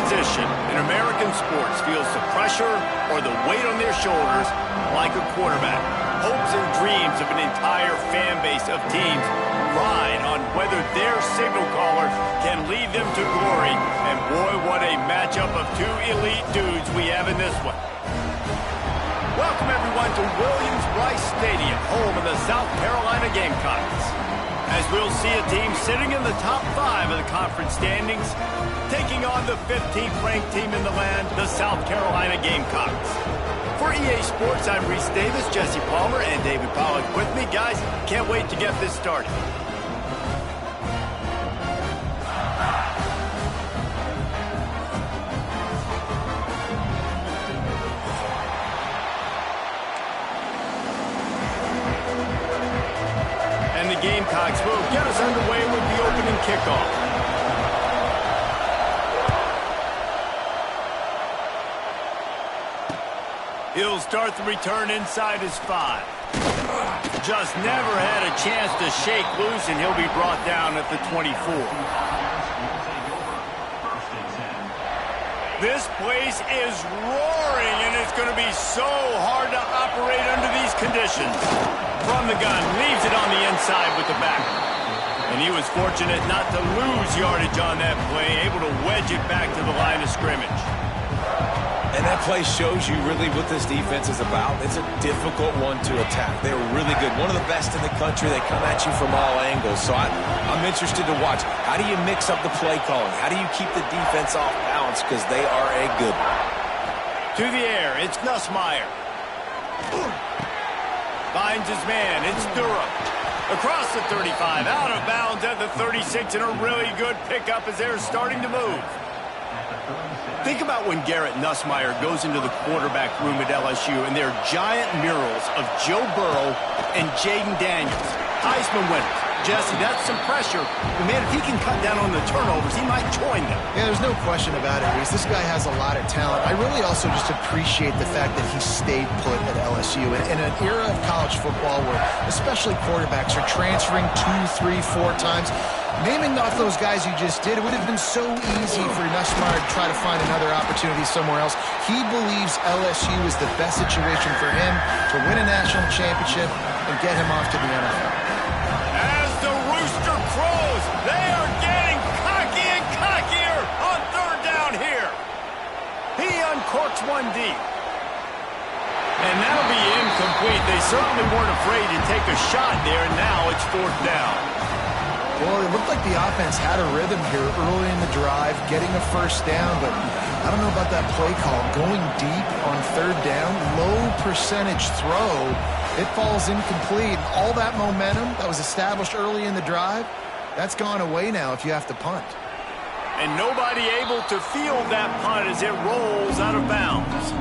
position in American sports feels the pressure or the weight on their shoulders like a quarterback. Hopes and dreams of an entire fan base of teams ride on whether their signal caller can lead them to glory. And boy, what a matchup of two elite dudes we have in this one. Welcome everyone to Williams-Brice Stadium, home of the South Carolina Gamecocks. As we'll see a team sitting in the top 5 of the conference standings, taking on the 15th ranked team in the land, the South Carolina Gamecocks. For EA Sports, I'm Reese Davis, Jesse Palmer, and David Pollack with me. Guys, can't wait to get this started. And the Gamecocks will get us underway with the opening kickoff. He'll start the return inside his 5. Just never had a chance to shake loose, and he'll be brought down at the 24. This place is roaring, and it's going to be so hard to operate under these conditions. From the gun, leaves it on the inside with the back. And he was fortunate not to lose yardage on that play, able to wedge it back to the line of scrimmage. And that play shows you really what this defense is about. It's a difficult one to attack. They're really good. One of the best in the country. They come at you from all angles. So I'm interested to watch. How do you mix up the play calling? How do you keep the defense off balance? Because they are a good one. To the air, it's Nussmeier. Finds his man, it's Durham. Across the 35, out of bounds at the 36, and a really good pickup as they're starting to move. Think about when Garrett Nussmeier goes into the quarterback room at LSU, and there are giant murals of Joe Burrow and Jaden Daniels, Heisman winners. Jesse, that's some pressure. But, man, if he can cut down on the turnovers, he might join them. Yeah, there's no question about it, Reese. This guy has a lot of talent. I really also just appreciate the fact that he stayed put at LSU. In an era of college football where especially quarterbacks are transferring 2, 3, 4 times, naming off those guys you just did, it would have been so easy for Nussmeier to try to find another opportunity somewhere else. He believes LSU is the best situation for him to win a national championship and get him off to the NFL. Crows, they are getting cocky and cockier on third down here. He uncorks one deep. And that'll be incomplete. They certainly weren't afraid to take a shot there, and now it's 4th down. Well, it looked like the offense had a rhythm here early in the drive, getting a first down, but I don't know about that play call. Going deep on third down, low percentage throw, it falls incomplete. All that momentum that was established early in the drive, that's gone away now if you have to punt. And nobody able to field that punt as it rolls out of bounds.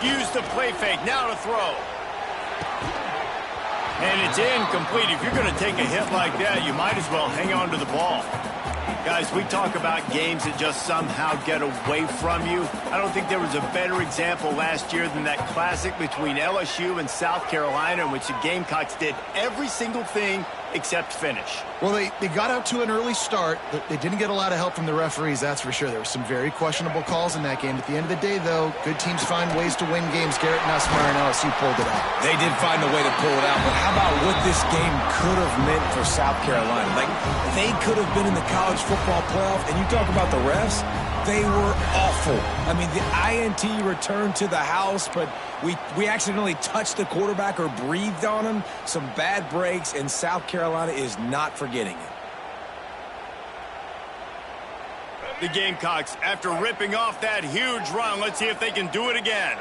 Use the play fake, now to throw. And it's incomplete. If you're going to take a hit like that, you might as well hang on to the ball. Guys, we talk about games that just somehow get away from you. I don't think there was a better example last year than that classic between LSU and South Carolina in which the Gamecocks did every single thing except finish. Well, they got out to an early start. They didn't get a lot of help from the referees, that's for sure. There were some very questionable calls in that game. At the end of the day, though, good teams find ways to win games. Garrett Nussmeier and LSU pulled it out. They did find a way to pull it out, but how about what this game could have meant for South Carolina? Like, they could have been in the college football playoff, and you talk about the refs, they were awful. I mean, the INT returned to the house, but we accidentally touched the quarterback or breathed on him. Some bad breaks, and South Carolina is not forgetting it. The Gamecocks, after ripping off that huge run, let's see if they can do it again.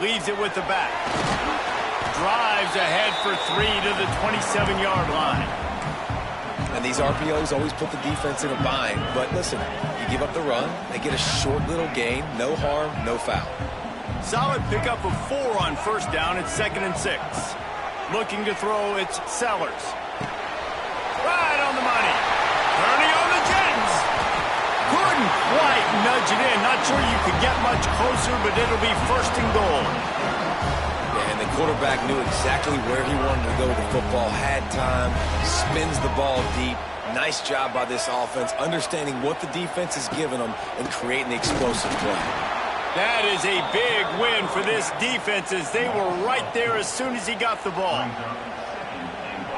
Leaves it with the back. Drives ahead for 3 to the 27-yard line. And these RPOs always put the defense in a bind. But listen, you give up the run, they get a short little gain, no harm, no foul. Solid pickup of 4 on first down. It's 2nd and 6. Looking to throw, it's Sellers. Right on the money. Turning on the Jets. Couldn't quite nudge it in. Not sure you could get much closer, but it'll be 1st and goal. And the quarterback knew exactly where he wanted to go with the football, had time, spins the ball deep. Nice job by this offense, understanding what the defense is giving them and creating the explosive play. That is a big win for this defense as they were right there as soon as he got the ball.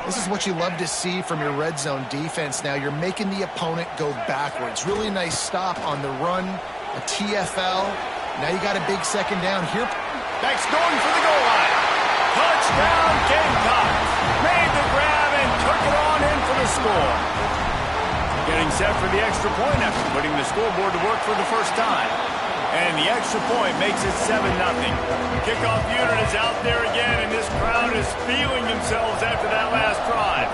This is what you love to see from your red zone defense now. You're making the opponent go backwards. Really nice stop on the run, a TFL. Now you got a big second down here. Beck's going for the goal line. Touchdown, Gamecocks. Made the grab and took it on in for the score. Getting set for the extra point after putting the scoreboard to work for the first time. And the extra point makes it 7-0. Kickoff unit is out there again, and this crowd is feeling themselves after that last drive.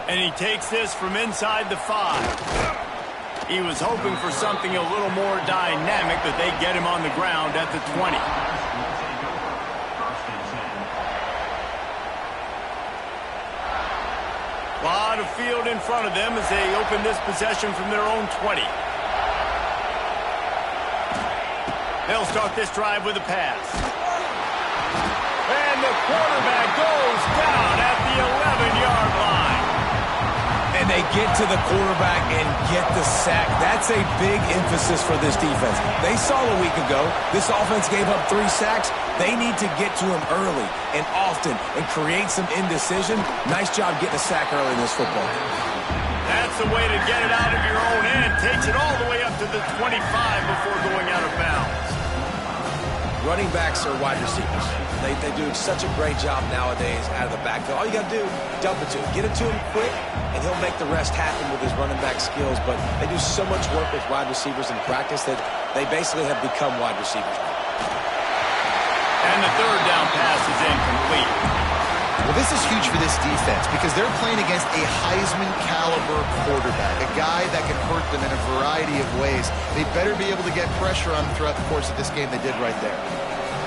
And he takes this from inside the 5. He was hoping for something a little more dynamic, but they get him on the ground at the 20. A lot of field in front of them as they open this possession from their own 20. They'll start this drive with a pass. And the quarterback goes down at the 11-yard line. And they get to the quarterback and get the sack. That's a big emphasis for this defense. They saw a week ago, this offense gave up 3 sacks. They need to get to him early and often and create some indecision. Nice job getting a sack early in this football game. That's the way to get it out of your own end. Takes it all the way up to the 25 before going out of bounds. Running backs are wide receivers. They do such a great job nowadays out of the backfield. All you got to do, dump it to him. Get it to him quick, and he'll make the rest happen with his running back skills. But they do so much work with wide receivers in practice that they basically have become wide receivers. And the third down pass is incomplete. Well, this is huge for this defense because they're playing against a Heisman-caliber quarterback, a guy that can hurt them in a variety of ways. They better be able to get pressure on him throughout the course of this game. They did right there.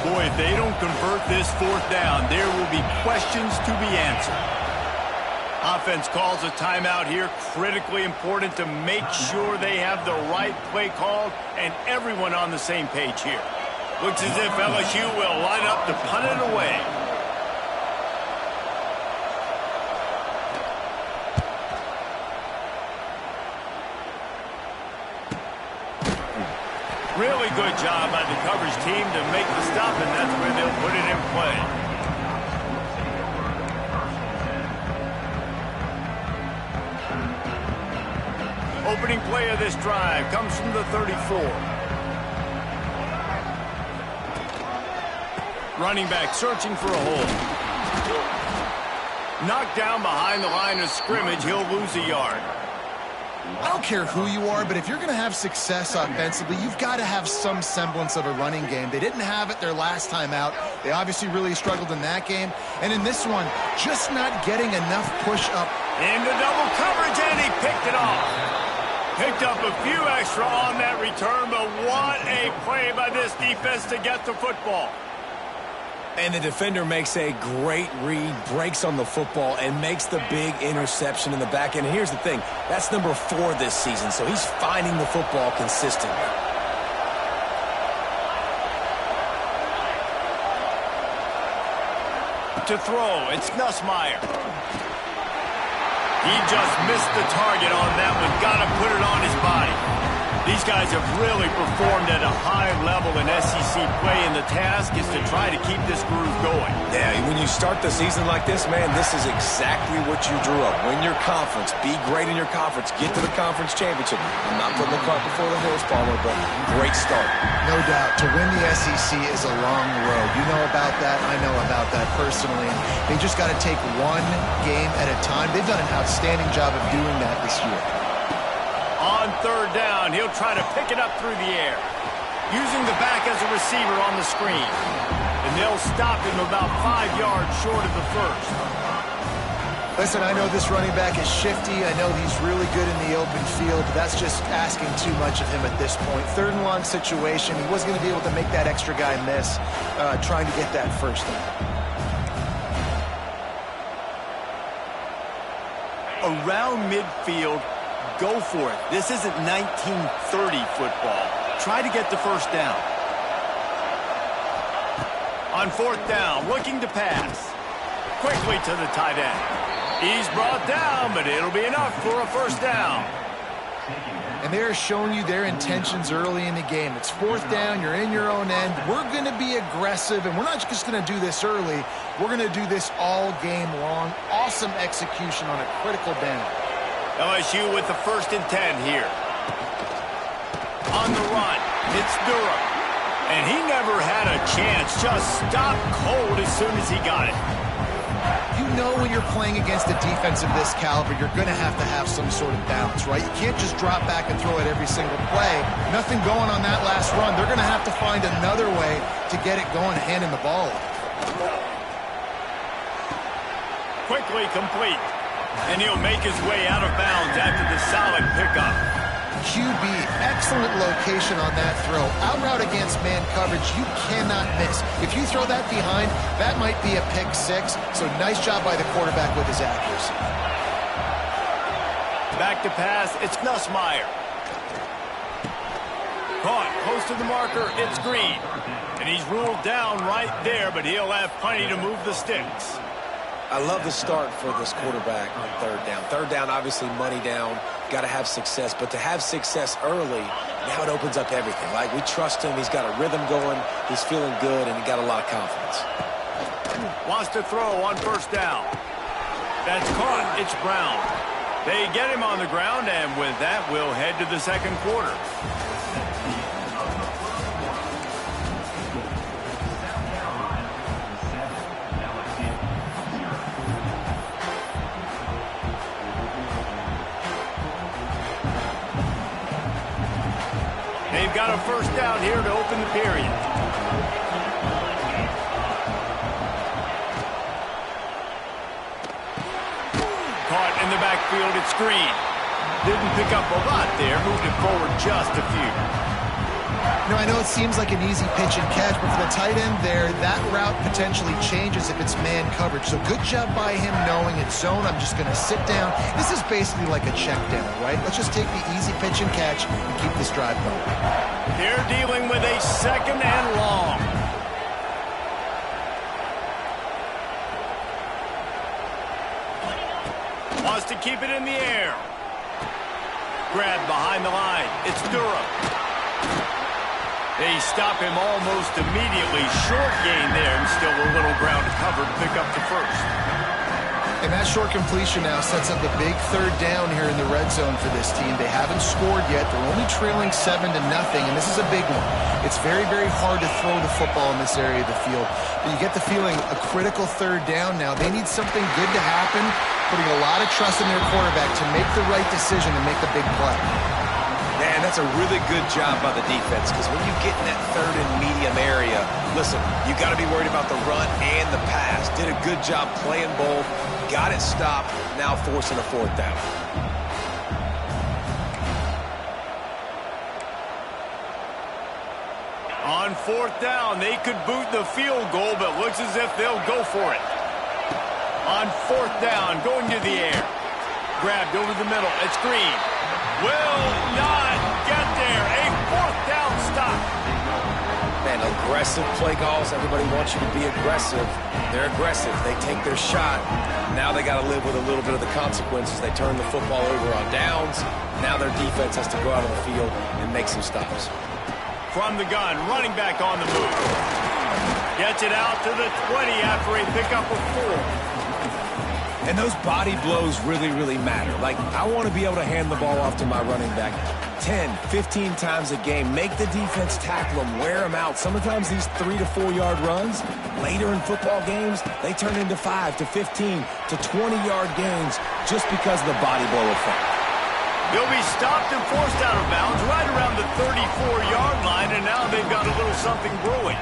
Boy, if they don't convert this 4th down, there will be questions to be answered. Offense calls a timeout here. Critically important to make sure they have the right play called and everyone on the same page here. Looks as if LSU will line up to punt it away. Really good job by the coverage team to make the stop, and that's where they'll put it in play. Opening play of this drive comes from the 34. Running back searching for a hole. Knocked down behind the line of scrimmage, he'll lose a yard. I don't care who you are, but if you're going to have success offensively, you've got to have some semblance of a running game. They didn't have it their last time out. They obviously really struggled in that game. And in this one, just not getting enough push up. Into double coverage, and he picked it off. Picked up a few extra on that return, but what a play by this defense to get the football. And the defender makes a great read, breaks on the football, and makes the big interception in the back end. And here's the thing, that's number 4 this season, so he's finding the football consistently. To throw, it's Nussmeier. He just missed the target on that one. Got to put it on his body. These guys have really performed at a high level in SEC play, and the task is to try to keep this groove going. Yeah, when you start the season like this, man, this is exactly what you drew up. Win your conference. Be great in your conference. Get to the conference championship. I'm not putting the cart before the horse, Palmer, but great start. No doubt. To win the SEC is a long road. You know about that. I know about that personally. They just got to take one game at a time. They've done an outstanding job of doing that this year. On 3rd down, he'll try to pick it up through the air. Using the back as a receiver on the screen. And they'll stop him about 5 yards short of the first. Listen, I know this running back is shifty. I know he's really good in the open field, but that's just asking too much of him at this point. 3rd and long situation. He wasn't going to be able to make that extra guy miss trying to get that first down. Around midfield, go for it. This isn't 1930 football. Try to get the first down. On 4th down, looking to pass. Quickly to the tight end. He's brought down, but it'll be enough for a 1st down. And they're showing you their intentions early in the game. It's 4th down, you're in your own end. We're going to be aggressive, and we're not just going to do this early. We're going to do this all game long. Awesome execution on a critical down. LSU with the 1st and 10 here. On the run, it's Durham. And he never had a chance, just stopped cold as soon as he got it. You know when you're playing against a defense of this caliber, you're going to have some sort of balance, right? You can't just drop back and throw it every single play. Nothing going on that last run. They're going to have to find another way to get it going, handing the ball off. Quickly complete. And he'll make his way out of bounds after the solid pickup. QB, excellent location on that throw. Out route against man coverage, you cannot miss. If you throw that behind, that might be a pick 6. So nice job by the quarterback with his accuracy. Back to pass, it's Nussmeier. Caught, close to the marker, it's Green. And he's ruled down right there, but he'll have plenty to move the sticks. I love the start for this quarterback on 3rd down. 3rd down, obviously money down, got to have success. But to have success early, now it opens up everything. Like, we trust him. He's got a rhythm going. He's feeling good, and he got a lot of confidence. Wants to throw on 1st down. That's caught. It's Brown. They get him on the ground, and with that, we'll head to the 2nd quarter. They've got a 1st down here to open the period. Caught in the backfield, it's Green. Didn't pick up a lot there, moved it forward just a few. Now, I know it seems like an easy pitch and catch, but for the tight end there, that route potentially changes if it's man coverage. So good job by him knowing it's zone. I'm just going to sit down. This is basically like a check down, right? Let's just take the easy pitch and catch and keep this drive going. They're dealing with a 2nd and long. Wants to keep it in the air. Grabbed behind the line. It's Durham. They stop him almost immediately. Short gain there, and still a little ground to cover to pick up the 1st. And that short completion now sets up a big 3rd down here in the red zone for this team. They haven't scored yet. They're only trailing 7-0, and this is a big one. It's very, very hard to throw the football in this area of the field. But you get the feeling a critical 3rd down now. They need something good to happen, putting a lot of trust in their quarterback to make the right decision and make the big play. Man, that's a really good job by the defense, because when you get in that 3rd and medium area, listen, you got to be worried about the run and the pass. Did a good job playing both, got it stopped, now forcing a 4th down. On 4th down, they could boot the field goal, but looks as if they'll go for it. On 4th down, going to the air. Grabbed over the middle, it's Green. Will not get there. A 4th down stop. Man, aggressive play calls. Everybody wants you to be aggressive. They're aggressive. They take their shot. Now they got to live with a little bit of the consequences. They turn the football over on downs. Now their defense has to go out on the field and make some stops. From the gun, running back on the move. Gets it out to the 20 after a pickup of 4. And those body blows really, really matter. Like, I want to be able to hand the ball off to my running back 10, 15 times a game. Make the defense tackle them, wear them out. Sometimes these 3 to 4 yard runs, later in football games, they turn into 5 to 15 to 20 yard gains just because of the body blow effect. They'll be stopped and forced out of bounds right around the 34-yard line, and now they've got a little something brewing.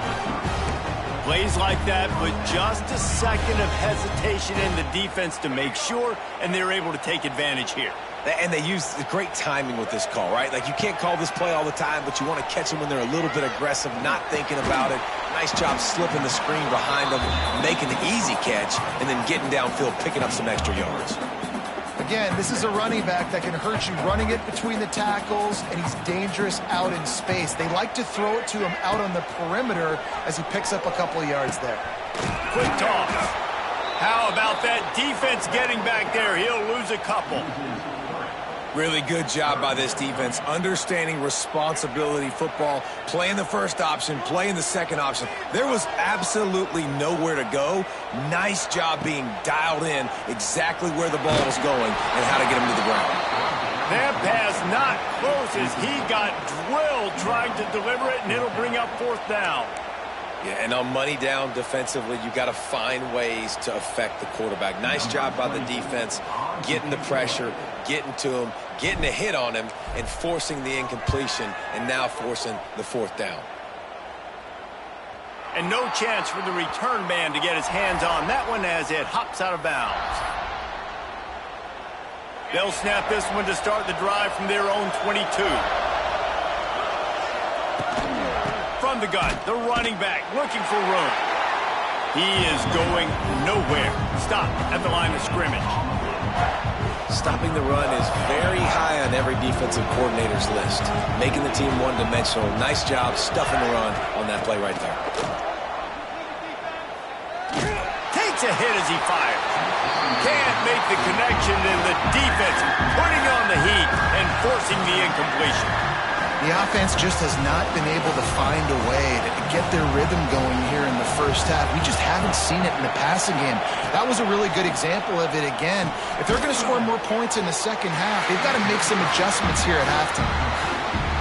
Plays like that with just a second of hesitation in the defense to make sure, and they're able to take advantage here. And they use the great timing with this call, right? Like, you can't call this play all the time, but you want to catch them when they're a little bit aggressive, not thinking about it. Nice job slipping the screen behind them, making the easy catch, and then getting downfield, picking up some extra yards. Again, this is a running back that can hurt you running it between the tackles, and he's dangerous out in space. They like to throw it to him out on the perimeter as he picks up a couple of yards there. Quick toss. How about that defense getting back there? He'll lose a couple. Really good job by this defense, understanding responsibility football, playing the first option, playing the second option. There was absolutely nowhere to go. Nice job being dialed in exactly where the ball was going and how to get him to the ground. That pass not close as he got drilled trying to deliver it, and it'll bring up fourth down. Yeah, and on money down defensively, you got to find ways to affect the quarterback. Nice job by the defense, getting the pressure, getting to him, getting a hit on him, and forcing the incompletion, and now forcing the fourth down. And no chance for the return man to get his hands on that one as it hops out of bounds. They'll snap this one to start the drive from their own 22. From the gun, the running back looking for room. He is going nowhere. Stop at the line of scrimmage. Stopping the run is very high on every defensive coordinator's list. Making the team one-dimensional. Nice job stuffing the run on that play right there. Takes a hit as he fires. Can't make the connection, and the defense putting on the heat and forcing the incompletion. The offense just has not been able to find a way to get their rhythm going here in the first half. We just haven't seen it in the passing game. That was a really good example of it again. If they're going to score more points in the second half, they've got to make some adjustments here at halftime.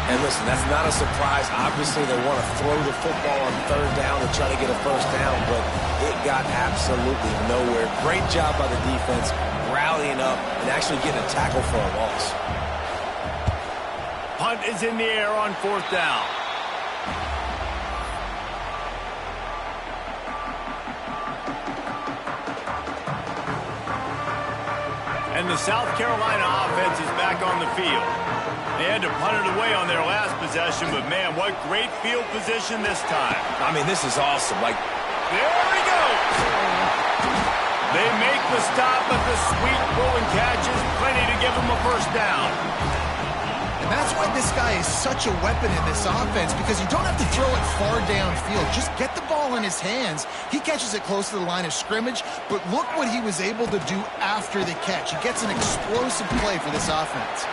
And listen, that's not a surprise. Obviously, they want to throw the football on third down to try to get a first down, but it got absolutely nowhere. Great job by the defense, rallying up and actually getting a tackle for a loss. Punt is in the air on fourth down. And the South Carolina offense is back on the field. They had to punt it away on their last possession, but man, what great field position this time. I mean, this is awesome. Like, there he goes. They make the stop, but the sweet throw and catch is plenty to give them a first down. That's why this guy is such a weapon in this offense, because you don't have to throw it far downfield. Just get the ball in his hands. He catches it close to the line of scrimmage, but look what he was able to do after the catch. He gets an explosive play for this offense.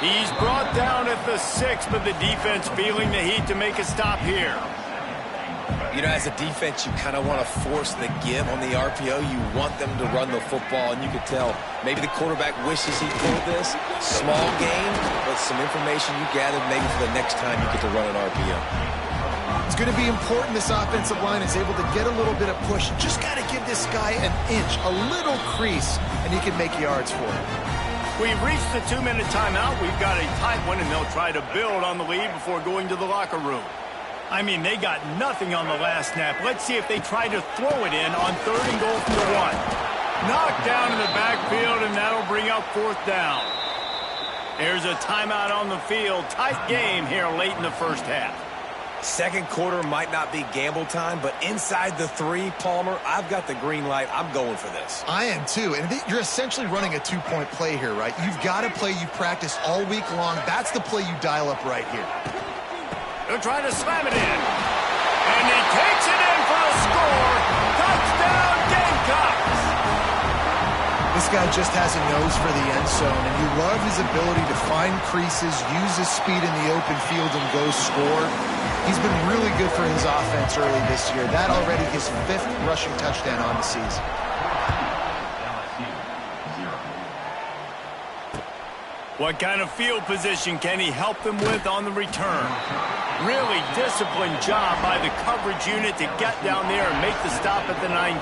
He's brought down at the 6, but the defense feeling the heat to make a stop here. You know, as a defense, you kind of want to force the give on the RPO. You want them to run the football, and you could tell maybe the quarterback wishes he pulled this. Small game, but some information you gathered maybe for the next time you get to run an RPO. It's going to be important this offensive line is able to get a little bit of push. Just got to give this guy an inch, a little crease, and he can make yards for it. We've reached the 2-minute timeout. We've got a tight one, and they'll try to build on the lead before going to the locker room. I mean, they got nothing on the last snap. Let's see if they try to throw it in on 3rd and goal from the 1. Knocked down in the backfield, and that'll bring up fourth down. There's a timeout on the field. Tight game here late in the first half. Second quarter might not be gamble time, but inside the 3, Palmer, I've got the green light. I'm going for this. I am too, and you're essentially running a 2-point play here, right? You've got a play you've practiced all week long. That's the play you dial up right here. They're trying to slam it in. And he takes it in for a score. Touchdown, Gamecocks! This guy just has a nose for the end zone, and you love his ability to find creases, use his speed in the open field, and go score. He's been really good for his offense early this year. That already his 5th rushing touchdown on the season. What kind of field position can he help them with on the return? Really disciplined job by the coverage unit to get down there and make the stop at the 19.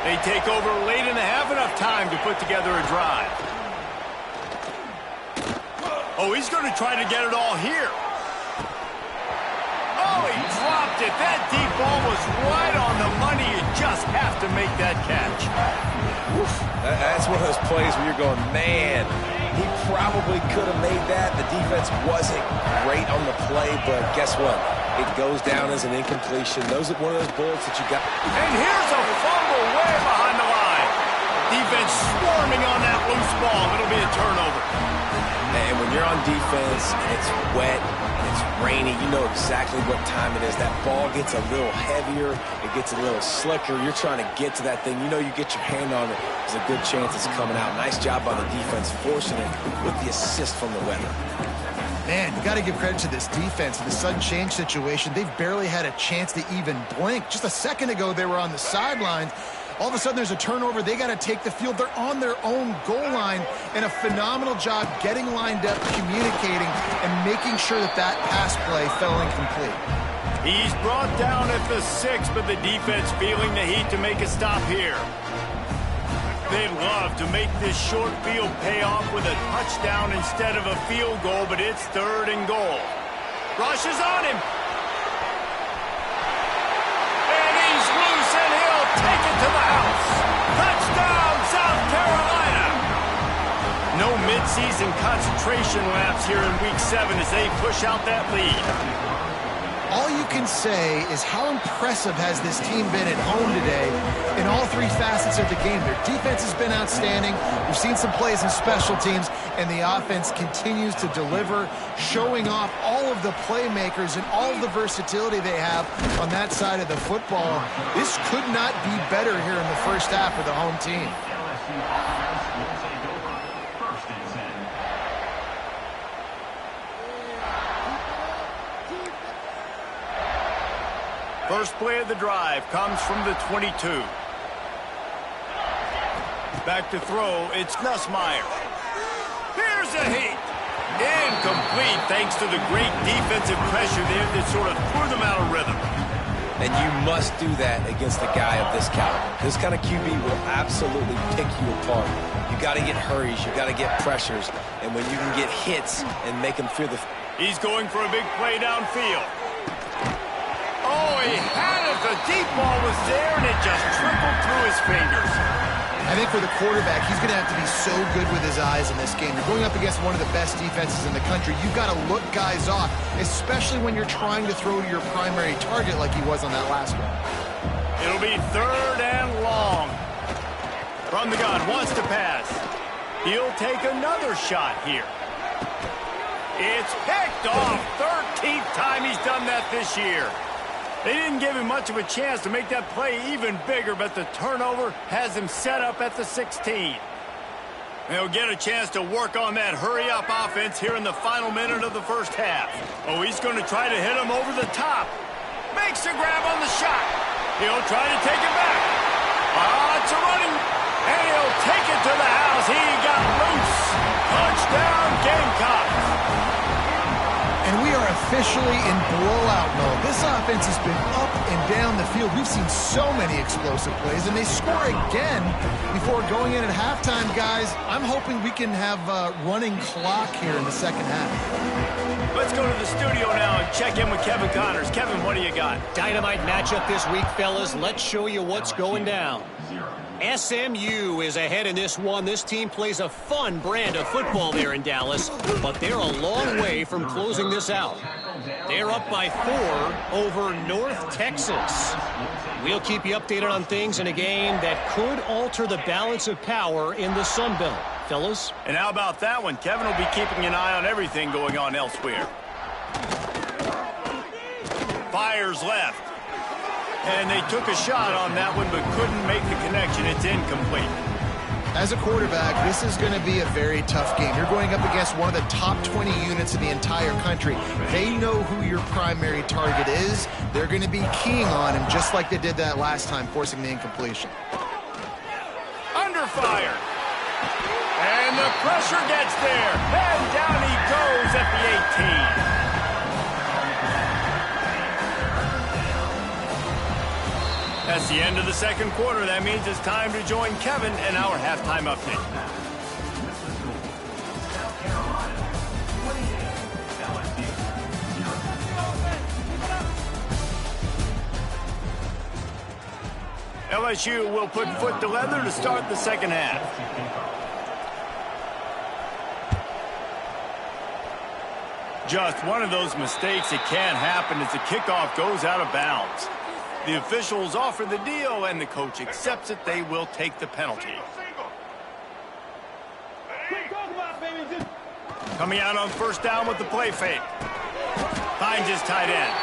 They take over late in the half, enough time to put together a drive. Oh, he's going to try to get it all here. Oh, he dropped it. That deep ball was right on the money. You just have to make that catch. Oof. That's one of those plays where you're going, man, he probably could have made that. The defense wasn't great on the play, but guess what? It goes down as an incompletion. Those are one of those bullets that you got. And here's a fumble way behind the line. Defense defense swarming on that loose ball. It'll be a turnover. And when you're on defense and it's wet and it's rainy, you know exactly what time it is. That ball gets a little heavier. It gets a little slicker. You're trying to get to that thing. You know you get your hand on it. There's a good chance it's coming out. Nice job by the defense forcing it with the assist from the weather. Man, you got to give credit to this defense. In the sudden change situation, they've barely had a chance to even blink. Just a second ago, they were on the sidelines. All of a sudden, there's a turnover. They got to take the field. They're on their own goal line, and a phenomenal job getting lined up, communicating, and making sure that that pass play fell incomplete. He's brought down at the 6, but the defense feeling the heat to make a stop here. They'd love to make this short field pay off with a touchdown instead of a field goal, but it's 3rd and goal. Rush is on him. And he's loose, and he'll take it to the house. Touchdown, South Carolina. No midseason concentration laps here in Week 7 as they push out that lead. All you can say is how impressive has this team been at home today in all 3 facets of the game. Their defense has been outstanding. We've seen some plays in special teams, and the offense continues to deliver, showing off all of the playmakers and all of the versatility they have on that side of the football. This could not be better here in the first half for the home team. First play of the drive comes from the 22. Back to throw, it's Nussmeier. Here's a heat. Incomplete thanks to the great defensive pressure there that sort of threw them out of rhythm. And you must do that against a guy of this caliber. This kind of QB will absolutely pick you apart. You got to get hurries. You got to get pressures. And when you can get hits and make them feel the... He's going for a big play downfield. Oh, he had it. The deep ball was there, and it just trickled through his fingers. I think for the quarterback, he's going to have to be so good with his eyes in this game. You're going up against one of the best defenses in the country. You've got to look guys off, especially when you're trying to throw to your primary target like he was on that last one. It'll be 3rd and long. From the gun, wants to pass. He'll take another shot here. It's picked off. 13th time he's done that this year. They didn't give him much of a chance to make that play even bigger, but the turnover has him set up at the 16. They'll get a chance to work on that hurry-up offense here in the final minute of the first half. Oh, he's going to try to hit him over the top. Makes a grab on the shot. He'll try to take it back. It's a running, and he'll take it to the house. He got loose. Touchdown, Gamecocks. And we are officially in blowout mode. This offense has been up and down the field. We've seen so many explosive plays, and they score again before going in at halftime, guys. I'm hoping we can have a running clock here in the second half. Let's go to the studio now and check in with Kevin Connors. Kevin, what do you got? Dynamite matchup this week, fellas. Let's show you what's going down. SMU is ahead in this one. This team plays a fun brand of football there in Dallas, but they're a long way from closing this out. They're up by 4 over North Texas. We'll keep you updated on things in a game that could alter the balance of power in the Sun Belt. Fellas? And how about that one? Kevin will be keeping an eye on everything going on elsewhere. Fires left. And they took a shot on that one but couldn't make the connection. It's incomplete. As a quarterback, this is going to be a very tough game. You're going up against one of the top 20 units in the entire country. They know who your primary target is. They're going to be keying on him just like they did that last time, forcing the incompletion. Under fire. And the pressure gets there. And down he goes at the 18. That's the end of the second quarter. That means it's time to join Kevin in our halftime update. LSU will put foot to leather to start the second half. Just one of those mistakes that can happen as the kickoff goes out of bounds. The officials offer the deal, and the coach accepts it. They will take the penalty. Coming out on first down with the play fake. Finds his tight end.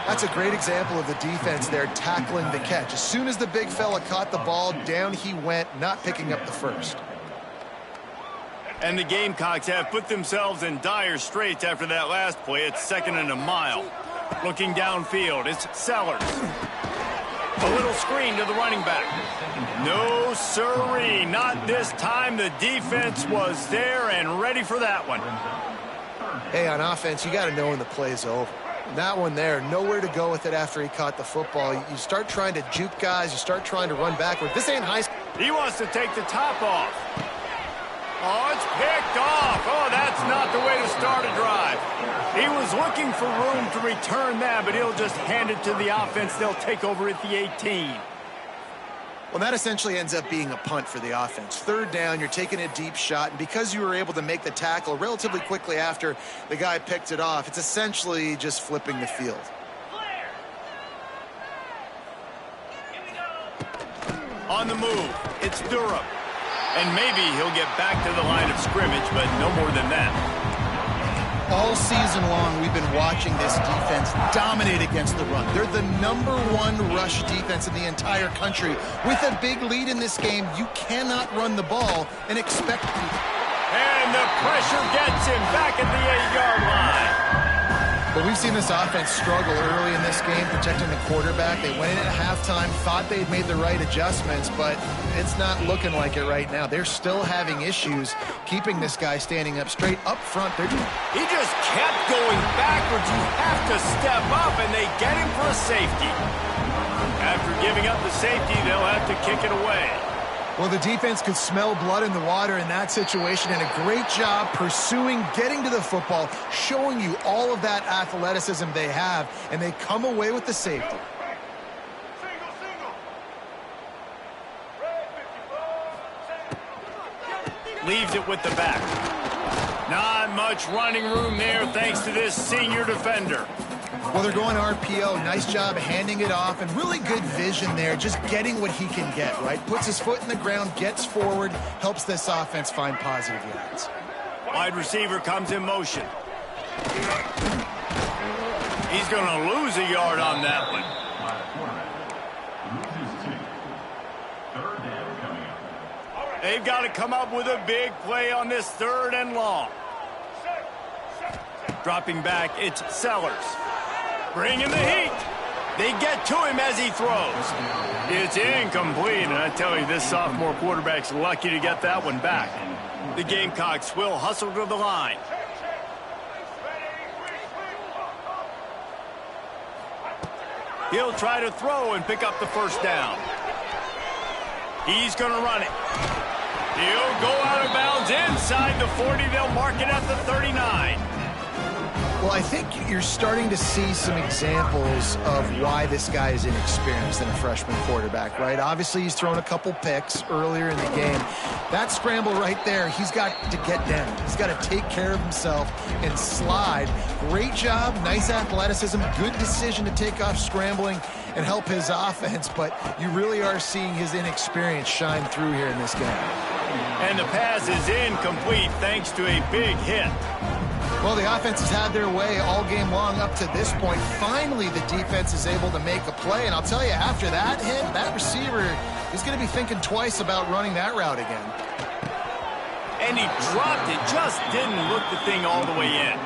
That's a great example of the defense there tackling the catch. As soon as the big fella caught the ball, down he went, not picking up the first. And the Gamecocks have put themselves in dire straits after that last play. It's 2nd and a mile. Looking downfield, it's Sellers. A little screen to the running back. No siree, not this time. The defense was there and ready for that one. Hey, on offense, you got to know when the play's over. That one there, nowhere to go with it after he caught the football. You start trying to juke guys. You start trying to run backward. This ain't high school. He wants to take the top off. Oh, it's picked off. Oh, that's not the way to start a drive. He was looking for room to return that, but he'll just hand it to the offense. They'll take over at the 18. Well, that essentially ends up being a punt for the offense. 3rd down, you're taking a deep shot, and because you were able to make the tackle relatively quickly after the guy picked it off, it's essentially just flipping the field. On the move, it's Durham. And maybe he'll get back to the line of scrimmage, but no more than that. All season long, we've been watching this defense dominate against the run. They're the #1 rush defense in the entire country. With a big lead in this game, you cannot run the ball and expect... And the pressure gets him back at the 8-yard line. But we've seen this offense struggle early in this game, protecting the quarterback. They went in at halftime, thought they'd made the right adjustments, but it's not looking like it right now. They're still having issues keeping this guy standing up straight up front. He just kept going backwards. You have to step up, and they get him for a safety. After giving up the safety, they'll have to kick it away. Well, the defense could smell blood in the water in that situation, and a great job pursuing, getting to the football, showing you all of that athleticism they have, and they come away with the safety. Leaves it with the back. Not much running room there thanks to this senior defender. Well, they're going RPO. Nice job handing it off, and really good vision there, just getting what he can get, right? Puts his foot in the ground, gets forward, helps this offense find positive yards. Wide receiver comes in motion. He's going to lose a yard on that one. They've got to come up with a big play on this 3rd and long. Dropping back, it's Sellers. Bringing the heat. They get to him as he throws. It's incomplete, and I tell you, this sophomore quarterback's lucky to get that one back. The Gamecocks will hustle to the line. He'll try to throw and pick up the first down. He's going to run it. He'll go out of bounds inside the 40. They'll mark it at the 39. Well, I think you're starting to see some examples of why this guy is inexperienced than a freshman quarterback, right? Obviously, he's thrown a couple picks earlier in the game. That scramble right there, he's got to get down. He's got to take care of himself and slide. Great job, nice athleticism, good decision to take off scrambling and help his offense, but you really are seeing his inexperience shine through here in this game. And the pass is incomplete thanks to a big hit. Well, the offense has had their way all game long up to this point. Finally, the defense is able to make a play. And I'll tell you, after that hit, that receiver is going to be thinking twice about running that route again. And he dropped it, just didn't look the thing all the way in.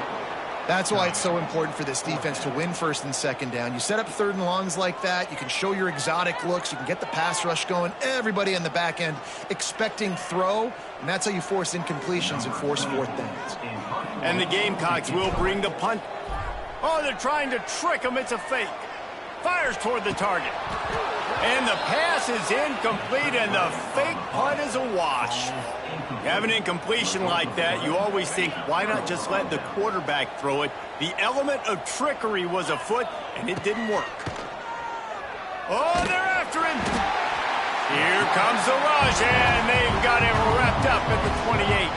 That's why it's so important for this defense to win 1st and 2nd down. You set up 3rd and longs like that, you can show your exotic looks, you can get the pass rush going, everybody in the back end expecting throw, and that's how you force incompletions and force 4th downs. And the Gamecocks will bring the punt. Oh, they're trying to trick him. It's a fake. Fires toward the target. And the pass is incomplete, and the fake punt is a wash. You have an incompletion like that, you always think, why not just let the quarterback throw it? The element of trickery was afoot, and it didn't work. Oh, they're after him. Here comes the rush, and they've got him wrapped up at the 28.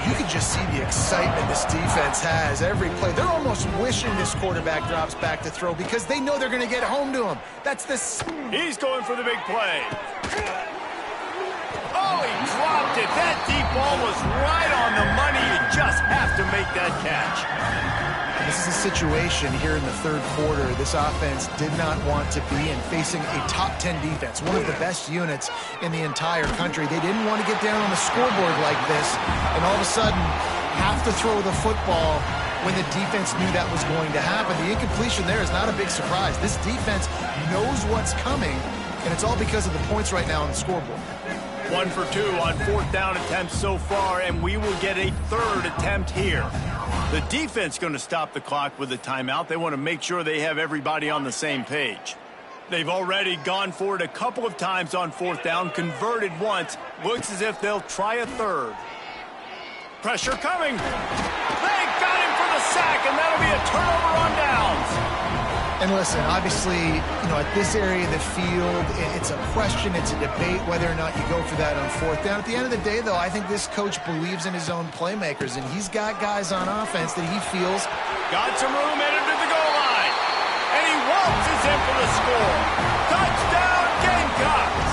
You can just see the excitement this defense has every play. They're almost wishing this quarterback drops back to throw because they know they're going to get home to him. That's this. He's going for the big play. Oh, he dropped it. That deep ball was right on the money. You just have to make that catch. This is a situation here in the third quarter this offense did not want to be in, facing a top 10 defense, one of the best units in the entire country. They didn't want to get down on the scoreboard like this and all of a sudden have to throw the football when the defense knew that was going to happen. The incompletion there is not a big surprise. This defense knows what's coming, and it's all because of the points right now on the scoreboard. 1 for 2 on fourth down attempts so far, and we will get a third attempt here. The defense going to stop the clock with a timeout. They want to make sure they have everybody on the same page. They've already gone for it a couple of times on fourth down, converted once. Looks as if they'll try a third. Pressure coming. They got him for the sack, and that'll be a turnover on downs. And listen, obviously, at this area of the field, it's a question, it's a debate whether or not you go for that on fourth down. At the end of the day, though, I think this coach believes in his own playmakers, and he's got guys on offense that he feels got some room headed to the goal line. And he waltzes in for the score. Touchdown, Gamecocks!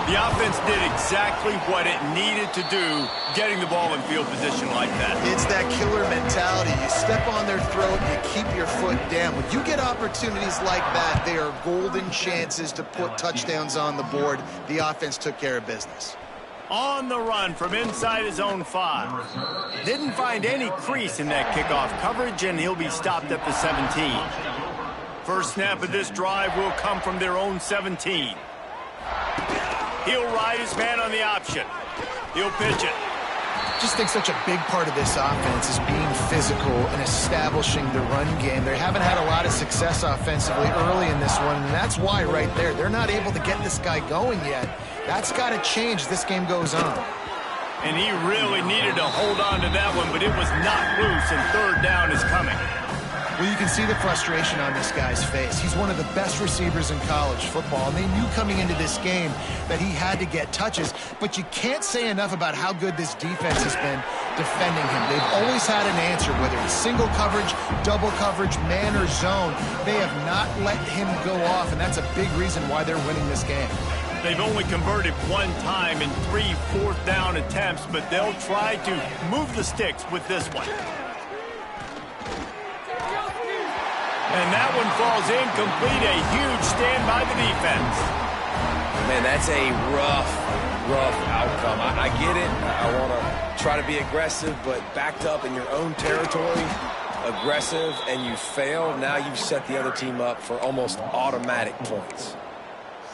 The offense did exactly what it needed to do, getting the ball in field position like that. It's that killer mentality. You step on their throat, you keep your foot down. When you get opportunities like that, they are golden chances to put touchdowns on the board. The offense took care of business. On the run from inside his own 5. Didn't find any crease in that kickoff coverage, and he'll be stopped at the 17. First snap of this drive will come from their own 17. He'll ride his man on the option. He'll pitch it. Just think such a big part of this offense is being physical and establishing the run game. They haven't had a lot of success offensively early in this one, and that's why right there, they're not able to get this guy going yet. That's got to change as this game goes on. And he really needed to hold on to that one, but it was not loose, and third down is coming. Well, you can see the frustration on this guy's face. He's one of the best receivers in college football, and they knew coming into this game that he had to get touches, but you can't say enough about how good this defense has been defending him. They've always had an answer, whether it's single coverage, double coverage, man or zone. They have not let him go off, and that's a big reason why they're winning this game. They've only converted one time in 3 fourth down attempts, but they'll try to move the sticks with this one. And that one falls incomplete. A huge stand by the defense. Man, that's a rough outcome. I get it. I want to try to be aggressive, but backed up in your own territory, aggressive, and you fail. Now you've set the other team up for almost automatic points.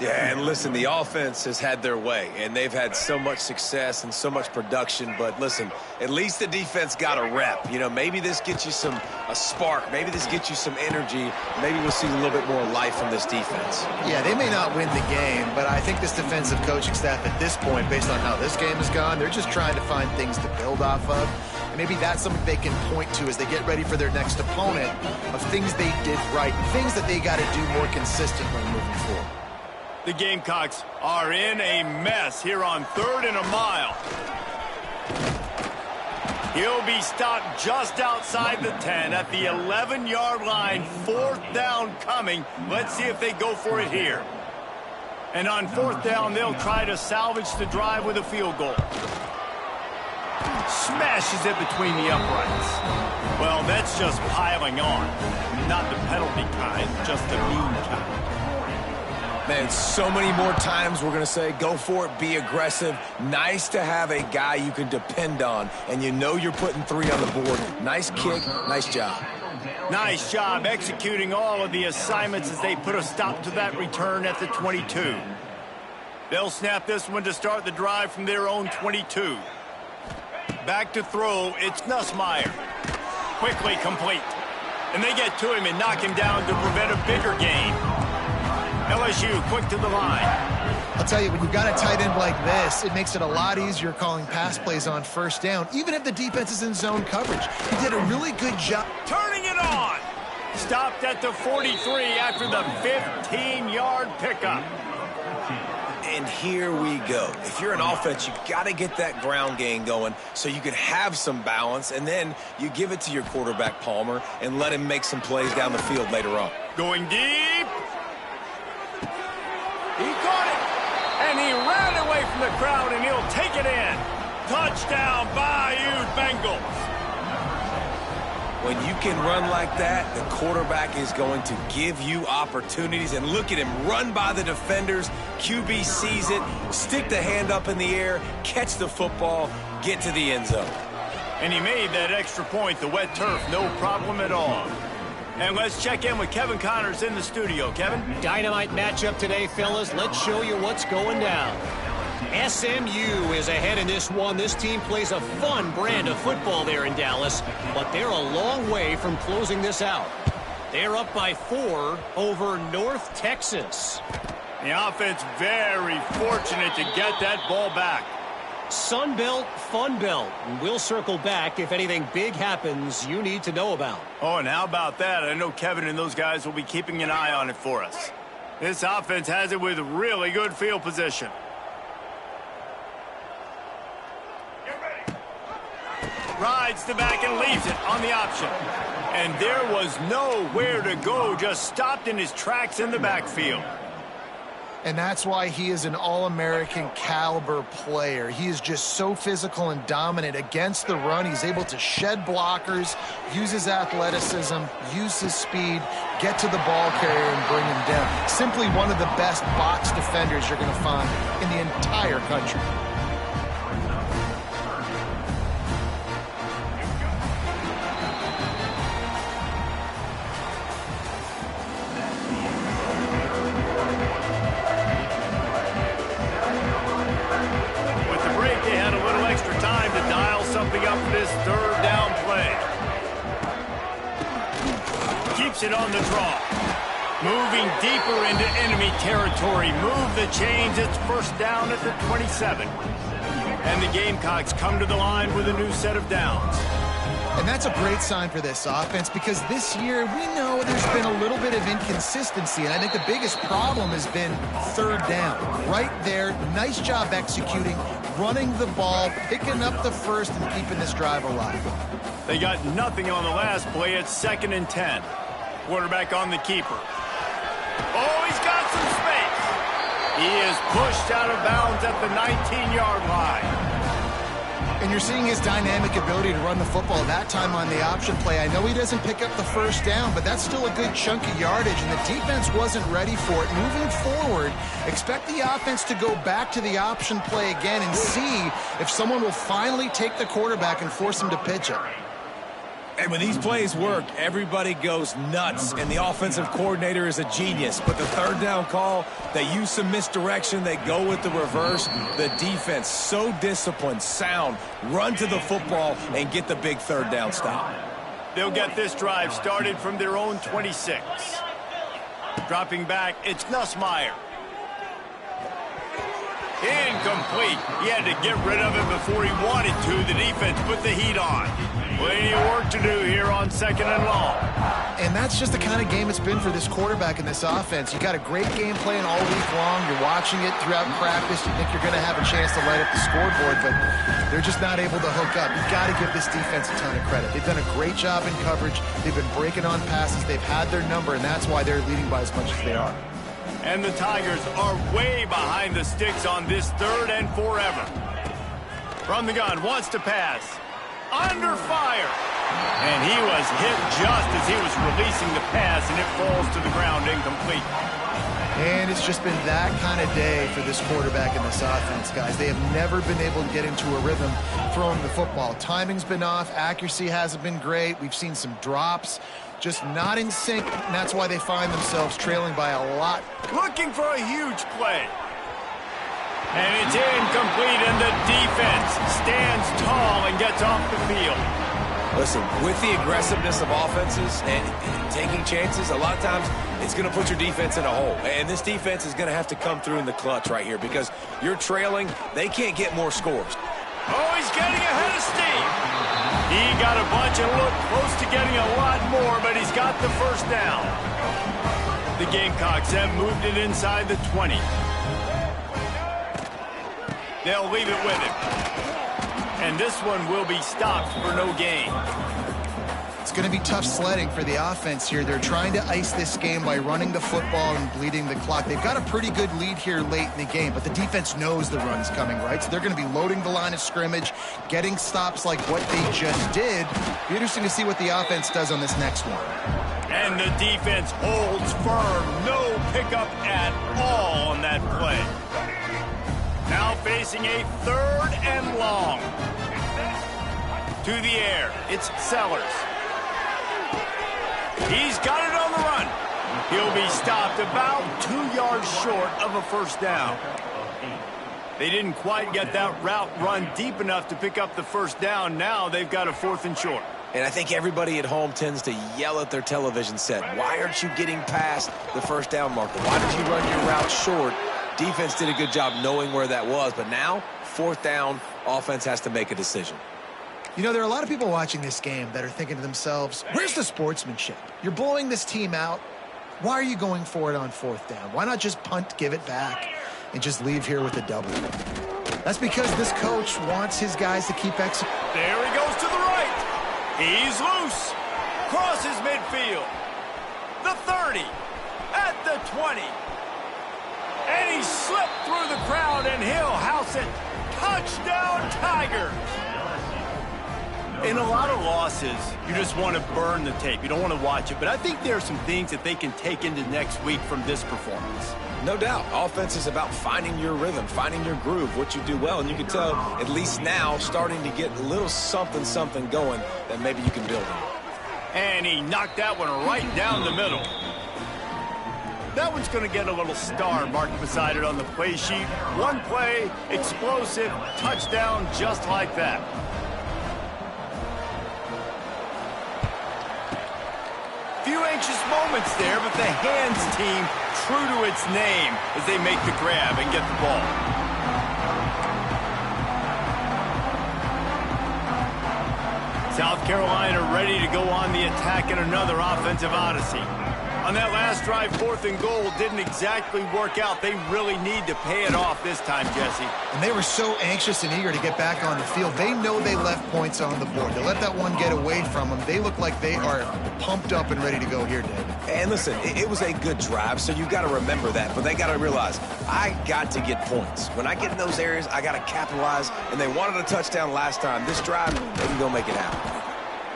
Yeah, and listen, the offense has had their way, and they've had so much success and so much production. But listen, at least the defense got a rep. Maybe this gets you a spark. Maybe this gets you some energy. Maybe we'll see a little bit more life from this defense. Yeah, they may not win the game, but I think this defensive coaching staff at this point, based on how this game has gone, they're just trying to find things to build off of. And maybe that's something they can point to as they get ready for their next opponent of things they did right, things that they got to do more consistently moving forward. The Gamecocks are in a mess here on 3rd and a mile. He'll be stopped just outside the 10 at the 11-yard line. 4th down coming. Let's see if they go for it here. And on 4th down, they'll try to salvage the drive with a field goal. Smashes it between the uprights. Well, that's just piling on. Not the penalty kind, just the mean kind. Man, so many more times we're going to say, go for it, be aggressive. Nice to have a guy you can depend on, and you're putting 3 on the board. Nice kick, nice job. Nice job executing all of the assignments as they put a stop to that return at the 22. They'll snap this one to start the drive from their own 22. Back to throw, it's Nussmeier. Quickly complete. And they get to him and knock him down to prevent a bigger gain. LSU quick to the line. I'll tell you, when you've got a tight end like this, it makes it a lot easier calling pass plays on 1st down, even if the defense is in zone coverage. He did a really good job. Turning it on. Stopped at the 43 after the 15-yard pickup. And here we go. If you're an offense, you've got to get that ground game going so you can have some balance, and then you give it to your quarterback, Palmer, and let him make some plays down the field later on. Going deep. He caught it, and he ran it from the crowd, and he'll take it in. Touchdown, Bayou Bengals. When you can run like that, the quarterback is going to give you opportunities. And look at him run by the defenders. QB sees it, stick the hand up in the air, catch the football, get to the end zone. And he made that extra point, the wet turf, no problem at all. And let's check in with Kevin Connors in the studio. Kevin? Dynamite matchup today, fellas. Let's show you what's going down. SMU is ahead in this one. This team plays a fun brand of football there in Dallas, but they're a long way from closing this out. They're up by 4 over North Texas. The offense very fortunate to get that ball back. Sun Belt, Fun Belt. We'll circle back if anything big happens you need to know about. Oh, and how about that? I know Kevin and those guys will be keeping an eye on it for us. This offense has it with really good field position. Rides the back and leaves it on the option. And there was nowhere to go, just stopped in his tracks in the backfield. And that's why he is an All-American caliber player. He is just so physical and dominant against the run. He's able to shed blockers, use his athleticism, use his speed, get to the ball carrier and bring him down. Simply one of the best box defenders you're going to find in the entire country. It on the draw. Moving deeper into enemy territory. Move the chains. It's first down at the 27. And the Gamecocks come to the line with a new set of downs. And that's a great sign for this offense because this year we know there's been a little bit of inconsistency. And I think the biggest problem has been third down. Right there, nice job executing, running the ball, picking up the first, and keeping this drive alive. They got nothing on the last play. It's 2nd and 10. Quarterback on the keeper. Oh, he's got some space. He is pushed out of bounds at the 19-yard line. And you're seeing his dynamic ability to run the football, that time on the option play. I know he doesn't pick up the first down, but that's still a good chunk of yardage, and the defense wasn't ready for it. Moving forward, expect the offense to go back to the option play again and see if someone will finally take the quarterback and force him to pitch it. And when these plays work, everybody goes nuts, and the offensive coordinator is a genius. But the third down call, they use some misdirection, they go with the reverse. The defense, so disciplined, sound, run to the football, and get the big third down stop. They'll get this drive started from their own 26. Dropping back, it's Nussmeier. Incomplete. He had to get rid of it before he wanted to. The defense put the heat on. Plenty of work to do here on 2nd and long. And that's just the kind of game it's been for this quarterback in this offense. You got a great game plan all week long. You're watching it throughout practice. You think you're going to have a chance to light up the scoreboard, but they're just not able to hook up. You've got to give this defense a ton of credit. They've done a great job in coverage. They've been breaking on passes. They've had their number, and that's why they're leading by as much as they are. And the Tigers are way behind the sticks on this 3rd and forever. From the gun, wants to pass. Under fire. And he was hit just as he was releasing the pass, and it falls to the ground incomplete. And it's just been that kind of day for this quarterback in this offense, guys. They have never been able to get into a rhythm throwing the football. Timing's been off. Accuracy hasn't been great. We've seen some drops. Just not in sync, and that's why they find themselves trailing by a lot. Looking for a huge play. And it's incomplete, and the defense stands tall and gets off the field. Listen, with the aggressiveness of offenses and taking chances, a lot of times it's going to put your defense in a hole. And this defense is going to have to come through in the clutch right here because you're trailing. They can't get more scores. Oh, he's getting ahead of steam. He got a bunch and looked close to getting a lot more, but he's got the first down. The Gamecocks have moved it inside the 20. They'll leave it with him. And this one will be stopped for no gain. It's going to be tough sledding for the offense here. They're trying to ice this game by running the football and bleeding the clock. They've got a pretty good lead here late in the game, but the defense knows the run's coming, right? So they're going to be loading the line of scrimmage, getting stops like what they just did. Be interesting to see what the offense does on this next one. And the defense holds firm. No pickup at all on that play. Now facing a 3rd and long. To the air, it's Sellers. He's got it on the run. He'll be stopped about 2 yards short of a first down. They didn't quite get that route run deep enough to pick up the first down. Now they've got a 4th and short. And I think everybody at home tends to yell at their television set. Why aren't you getting past the first down marker? Why did you run your route short? Defense did a good job knowing where that was. But now, 4th down, offense has to make a decision. You know, there are a lot of people watching this game that are thinking to themselves, where's the sportsmanship? You're blowing this team out. Why are you going for it on 4th down? Why not just punt, give it back, and just leave here with a W? That's because this coach wants his guys to keep executing. There he goes to the right. He's loose. Crosses midfield. The 30. At the 20. And he slipped through the crowd, and he'll house it. Touchdown, Tigers. In a lot of losses, you just want to burn the tape. You don't want to watch it. But I think there are some things that they can take into next week from this performance. No doubt. Offense is about finding your rhythm, finding your groove, what you do well. And you can tell, at least now, starting to get a little something going that maybe you can build on. And he knocked that one right down the middle. That one's going to get a little star marked beside it on the play sheet. One play, explosive, touchdown just like that. Few anxious moments there, but the hands team true to its name as they make the grab and get the ball. South Carolina ready to go on the attack in another offensive odyssey. On that last drive, 4th and goal didn't exactly work out. They really need to pay it off this time, Jesse. And they were so anxious and eager to get back on the field. They know they left points on the board. They let that one get away from them. They look like they are pumped up and ready to go here, Dave. And listen, it was a good drive, so you got to remember that. But they got to realize, I got to get points. When I get in those areas, I got to capitalize. And they wanted a touchdown last time. This drive, they can go make it happen.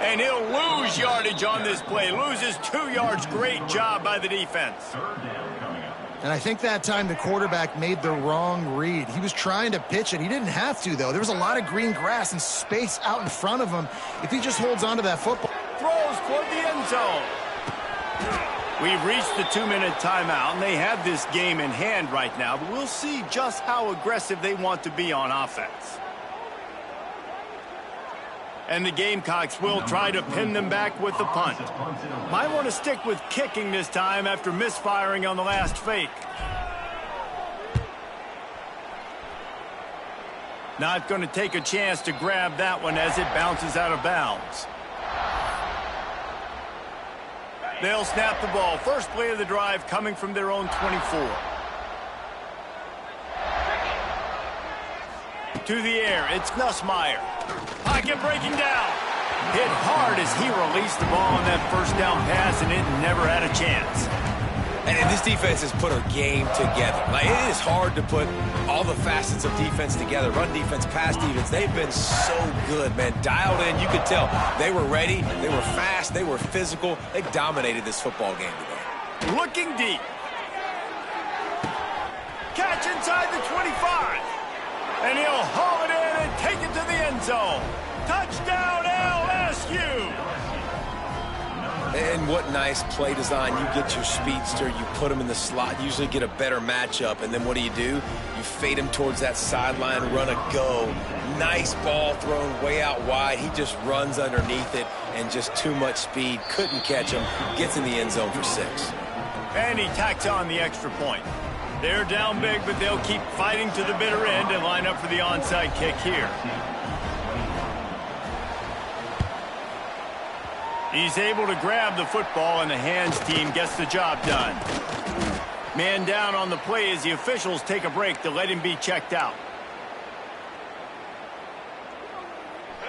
And he'll lose yardage on this play. Loses 2 yards. Great job by the defense. And I think that time the quarterback made the wrong read. He was trying to pitch it. He didn't have to, though. There was a lot of green grass and space out in front of him. If he just holds on to that football. Throws toward the end zone. We've reached the 2-minute timeout, and they have this game in hand right now. But we'll see just how aggressive they want to be on offense. And the Gamecocks will try to pin them back with the punt. Might want to stick with kicking this time after misfiring on the last fake. Not going to take a chance to grab that one as it bounces out of bounds. They'll snap the ball. First play of the drive coming from their own 24. To the air, it's Nussmeier. Pocket breaking down. Hit hard as he released the ball on that first down pass, and it never had a chance. And this defense has put a game together. Like, it is hard to put all the facets of defense together. Run defense, pass defense. They've been so good, man. Dialed in. You could tell they were ready. They were fast. They were physical. They dominated this football game today. Looking deep. Catch inside the 25. And he'll haul it in and take it to the end zone. Touchdown, LSU! And what nice play design. You get your speedster, you put him in the slot, usually get a better matchup, and then what do? You fade him towards that sideline, run a go. Nice ball thrown way out wide. He just runs underneath it, and just too much speed. Couldn't catch him. Gets in the end zone for 6. And he tacks on the extra point. They're down big, but they'll keep fighting to the bitter end and line up for the onside kick here. He's able to grab the football, and the hands team gets the job done. Man down on the play as the officials take a break to let him be checked out.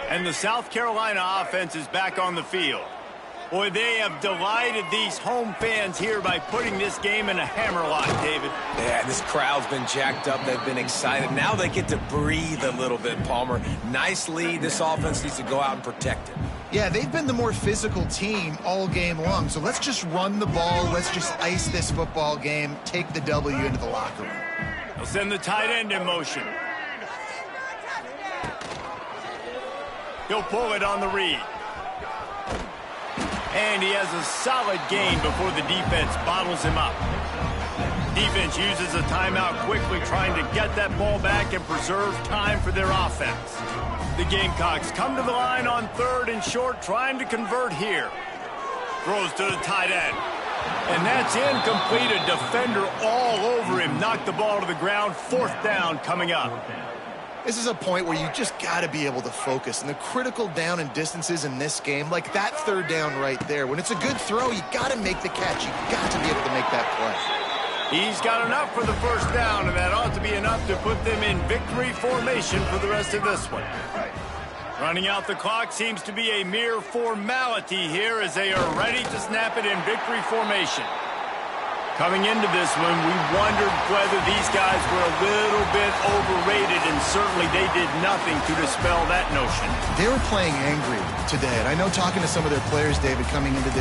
And the South Carolina offense is back on the field. Boy, they have delighted these home fans here by putting this game in a hammerlock, David. Yeah, this crowd's been jacked up. They've been excited. Now they get to breathe a little bit, Palmer. Nice lead. This offense needs to go out and protect it. Yeah, they've been the more physical team all game long. So let's just run the ball. Let's just ice this football game, take the W into the locker room. They'll send the tight end in motion. He'll pull it on the read. And he has a solid gain before the defense bottles him up. Defense uses a timeout quickly, trying to get that ball back and preserve time for their offense. The Gamecocks come to the line on 3rd and short, trying to convert here. Throws to the tight end. And that's incomplete. A defender all over him. Knocked the ball to the ground. 4th down coming up. This is a point where you just got to be able to focus. And the critical down and distances in this game, like that 3rd down right there, when it's a good throw, you got to make the catch. You got to be able to make that play. He's got enough for the 1st down, and that ought to be enough to put them in victory formation for the rest of this one. Running out the clock seems to be a mere formality here as they are ready to snap it in victory formation. Coming into this one, we wondered whether these guys were a little bit overrated, and certainly they did nothing to dispel that notion. They were playing angry today, and I know talking to some of their players, David, coming into this